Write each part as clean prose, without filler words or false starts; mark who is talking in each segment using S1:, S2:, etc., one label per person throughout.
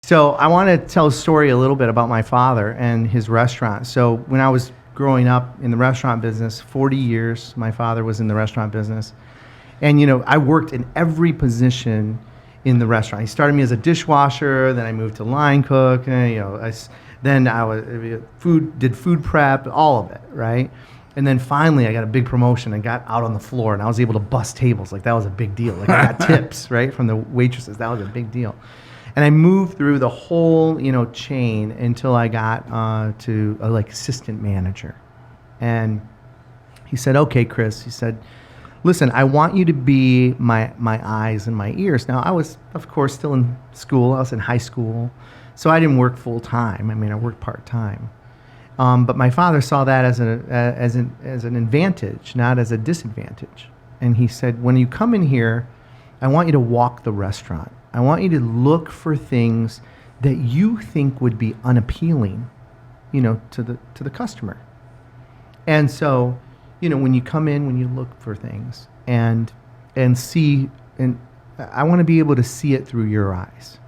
S1: So I want to tell a story a little bit about my father and his restaurant. So when I was growing up in the restaurant business, 40 years, my father was in the restaurant business. And, I worked in every position in the restaurant. He started me as a dishwasher, then I moved to line cook, and, then I did food prep, all of it, right? And then finally I got a big promotion and got out on the floor and I was able to bust tables. Like that was a big deal. Like I got tips, right, from the waitresses. That was a big deal. And I moved through the whole, chain until I got to assistant manager. And he said, "Okay, Chris," he said, "listen, I want you to be my eyes and my ears." Now, I was, of course, still in school. I was in high school. So I didn't work full time. I mean, I worked part time. But my father saw that as an advantage, not as a disadvantage. And he said, "When you come in here, I want you to walk the restaurant. I want you to look for things that you think would be unappealing, to the customer." And so, when you come in, when you look for things and see, and I want to be able to see it through your eyes.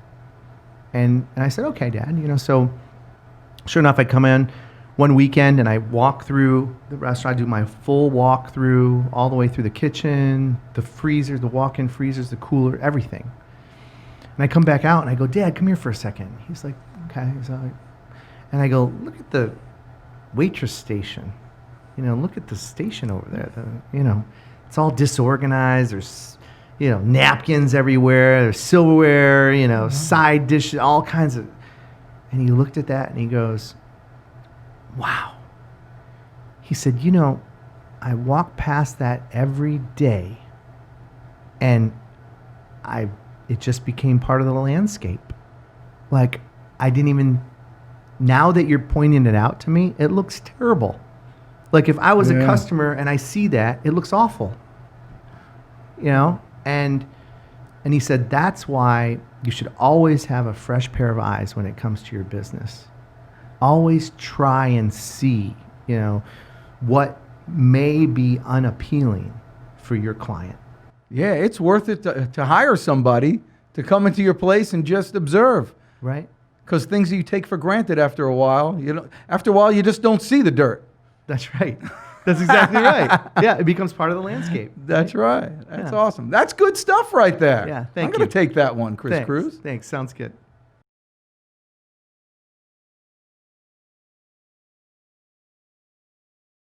S1: And I said, "Okay, Dad." So sure enough, I come in one weekend and I walk through the restaurant. I do my full walk through all the way through the kitchen, the freezers, the walk-in freezers, the cooler, everything. And I come back out and I go, "Dad, come here for a second." He's like, "Okay." And I go, "Look at the waitress station. Look at the station over there. It's all disorganized. There's, napkins everywhere. There's silverware, side dishes, all kinds of." And he looked at that and he goes, "Wow." He said, "I walk past that every day and it just became part of the landscape. Like I didn't even, now that you're pointing it out to me, it looks terrible. Like if I was a customer and I see that, it looks awful." And he said, "That's why you should always have a fresh pair of eyes when it comes to your business. Always try and see, what may be unappealing for your client."
S2: Yeah, it's worth it to hire somebody to come into your place and just observe.
S1: Right.
S2: Because things that you take for granted after a while, you just don't see the dirt.
S1: That's right. That's exactly right. Yeah, it becomes part of the landscape.
S2: That's right. That's awesome. That's good stuff right there.
S1: Yeah,
S2: I'm going to take that one, Chris Cruz.
S1: Thanks. Sounds good.